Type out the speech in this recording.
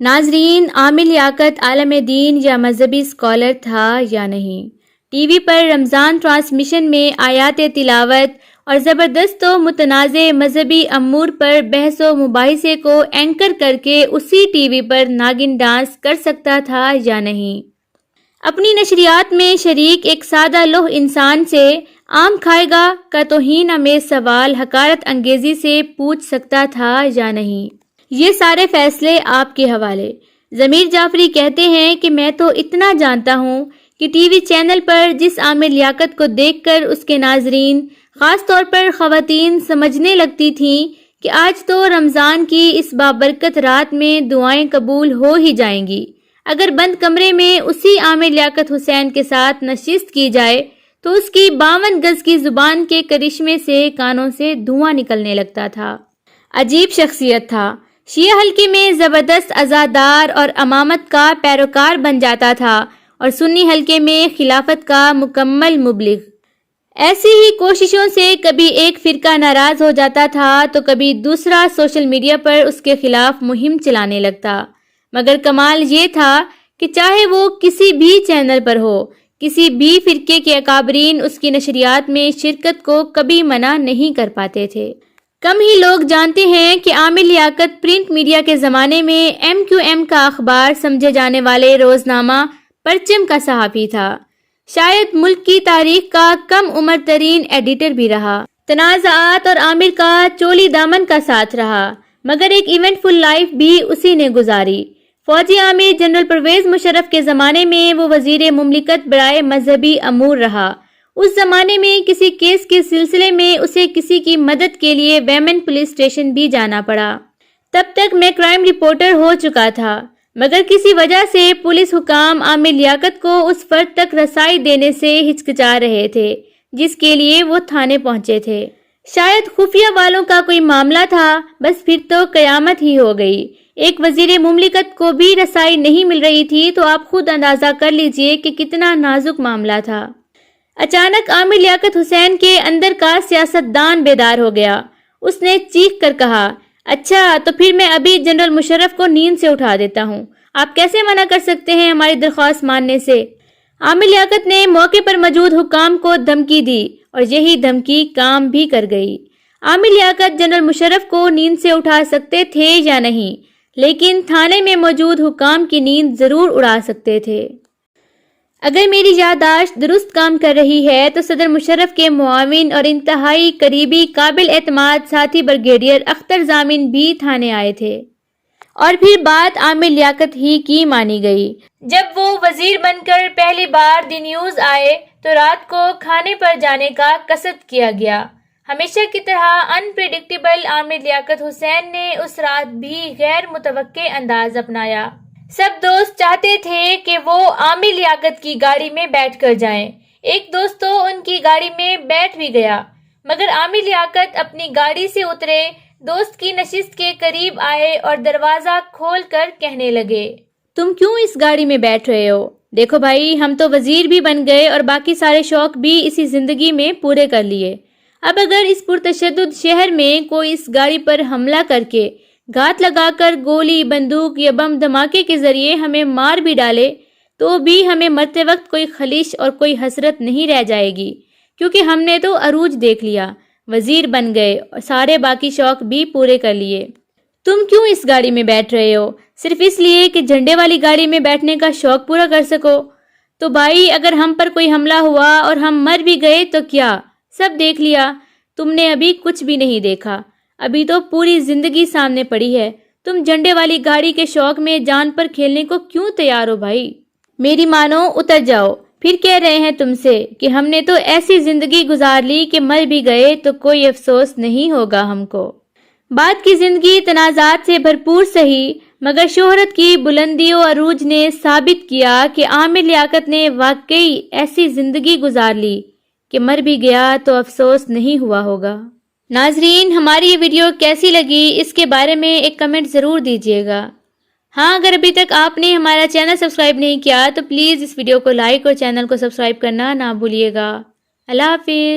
ناظرین، عامر لیاقت عالم دین یا مذہبی اسکالر تھا یا نہیں؟ ٹی وی پر رمضان ٹرانسمیشن میں آیات تلاوت اور زبردست و متنازع مذہبی امور پر بحث و مباحثے کو اینکر کر کے اسی ٹی وی پر ناگن ڈانس کر سکتا تھا یا نہیں؟ اپنی نشریات میں شریک ایک سادہ لوح انسان سے آم کھائے گا کا توہین آمیز سوال حقارت انگیزی سے پوچھ سکتا تھا یا نہیں؟ یہ سارے فیصلے آپ کے حوالے۔ ضمیر جعفری کہتے ہیں کہ میں تو اتنا جانتا ہوں کہ ٹی وی چینل پر جس عامر لیاقت کو دیکھ کر اس کے ناظرین، خاص طور پر خواتین، سمجھنے لگتی تھیں کہ آج تو رمضان کی اس بابرکت رات میں دعائیں قبول ہو ہی جائیں گی، اگر بند کمرے میں اسی عامر لیاقت حسین کے ساتھ نشست کی جائے تو اس کی 52 گز کی زبان کے کرشمے سے کانوں سے دھواں نکلنے لگتا تھا۔ عجیب شخصیت تھا، شیعہ حلقے میں زبردست عزادار اور امامت کا پیروکار بن جاتا تھا اور سنی حلقے میں خلافت کا مکمل مبلغ۔ ایسی ہی کوششوں سے کبھی ایک فرقہ ناراض ہو جاتا تھا تو کبھی دوسرا سوشل میڈیا پر اس کے خلاف مہم چلانے لگتا، مگر کمال یہ تھا کہ چاہے وہ کسی بھی چینل پر ہو، کسی بھی فرقے کے اکابرین اس کی نشریات میں شرکت کو کبھی منع نہیں کر پاتے تھے۔ کم ہی لوگ جانتے ہیں کہ عامر لیاقت پرنٹ میڈیا کے زمانے میں MQM کا اخبار سمجھے جانے والے روزنامہ پرچم کا صحافی تھا، شاید ملک کی تاریخ کا کم عمر ترین ایڈیٹر بھی رہا، تنازعات اور عامر کا چولی دامن کا ساتھ رہا، مگر ایک ایونٹ فل لائف بھی اسی نے گزاری۔ فوجی عامر جنرل پرویز مشرف کے زمانے میں وہ وزیر مملکت برائے مذہبی امور رہا۔ اس زمانے میں کسی کیس کے سلسلے میں اسے کسی کی مدد کے لیے ویمن پولیس اسٹیشن بھی جانا پڑا۔ تب تک میں کرائم رپورٹر ہو چکا تھا، مگر کسی وجہ سے پولیس حکام عامر لیاقت کو اس فرد تک رسائی دینے سے ہچکچا رہے تھے جس کے لیے وہ تھانے پہنچے تھے۔ شاید خفیہ والوں کا کوئی معاملہ تھا، بس پھر تو قیامت ہی ہو گئی۔ ایک وزیر مملکت کو بھی رسائی نہیں مل رہی تھی تو آپ خود اندازہ کر لیجئے کہ کتنا نازک معاملہ تھا۔ اچانک عامر لیاقت حسین کے اندر کا سیاستدان بیدار ہو گیا۔ اس نے چیخ کر کہا، اچھا تو پھر میں ابھی جنرل مشرف کو نیند سے اٹھا دیتا ہوں، آپ کیسے منع کر سکتے ہیں ہماری درخواست ماننے سے؟ عامر لیاقت نے موقع پر موجود حکام کو دھمکی دی اور یہی دھمکی کام بھی کر گئی۔ عامر لیاقت جنرل مشرف کو نیند سے اٹھا سکتے تھے یا نہیں، لیکن تھانے میں موجود حکام کی نیند ضرور اڑا سکتے تھے۔ اگر میری یادداشت درست کام کر رہی ہے تو صدر مشرف کے معاون اور انتہائی قریبی قابل اعتماد ساتھی بریگیڈیئر اختر ضامن بھی تھانے آئے تھے، اور پھر بات عامر لیاقت ہی کی مانی گئی۔ جب وہ وزیر بن کر پہلی بار دی نیوز آئے تو رات کو کھانے پر جانے کا قصد کیا گیا۔ ہمیشہ کی طرح انپریڈکٹیبل عامر لیاقت حسین نے اس رات بھی غیر متوقع انداز اپنایا۔ سب دوست چاہتے تھے کہ وہ عامر لیاقت کی گاڑی میں بیٹھ کر جائیں۔ ایک دوست تو ان کی گاڑی میں بیٹھ بھی گیا، مگر عامر لیاقت اپنی گاڑی سے اترے، دوست کی نشست کے قریب آئے اور دروازہ کھول کر کہنے لگے، تم کیوں اس گاڑی میں بیٹھ رہے ہو؟ دیکھو بھائی، ہم تو وزیر بھی بن گئے اور باقی سارے شوق بھی اسی زندگی میں پورے کر لیے۔ اب اگر اس پرتشدد شہر میں کوئی اس گاڑی پر حملہ کر کے گھات لگا کر گولی، بندوق یا بم دھماکے کے ذریعے ہمیں مار بھی ڈالے تو بھی ہمیں مرتے وقت کوئی خلش اور کوئی حسرت نہیں رہ جائے گی، کیونکہ ہم نے تو عروج دیکھ لیا، وزیر بن گئے اور سارے باقی شوق بھی پورے کر لیے۔ تم کیوں اس گاڑی میں بیٹھ رہے ہو؟ صرف اس لیے کہ جھنڈے والی گاڑی میں بیٹھنے کا شوق پورا کر سکو؟ تو بھائی، اگر ہم پر کوئی حملہ ہوا اور ہم مر بھی گئے تو کیا؟ سب دیکھ لیا، تم نے ابھی کچھ بھی نہیں دیکھا، ابھی تو پوری زندگی سامنے پڑی ہے۔ تم جھنڈے والی گاڑی کے شوق میں جان پر کھیلنے کو کیوں تیار ہو بھائی؟ میری مانو، اتر جاؤ۔ پھر کہہ رہے ہیں تم سے کہ ہم نے تو ایسی زندگی گزار لی کہ مر بھی گئے تو کوئی افسوس نہیں ہوگا ہم کو۔ بعد کی زندگی تنازعات سے بھرپور سہی، مگر شہرت کی بلندی و عروج نے ثابت کیا کہ عامر لیاقت نے واقعی ایسی زندگی گزار لی کہ مر بھی گیا تو افسوس نہیں ہوا ہوگا۔ ناظرین، ہماری یہ ویڈیو کیسی لگی اس کے بارے میں ایک کمنٹ ضرور دیجیے گا۔ ہاں، اگر ابھی تک آپ نے ہمارا چینل سبسکرائب نہیں کیا تو پلیز اس ویڈیو کو لائک اور چینل کو سبسکرائب کرنا نہ بھولیے گا۔ اللہ حافظ۔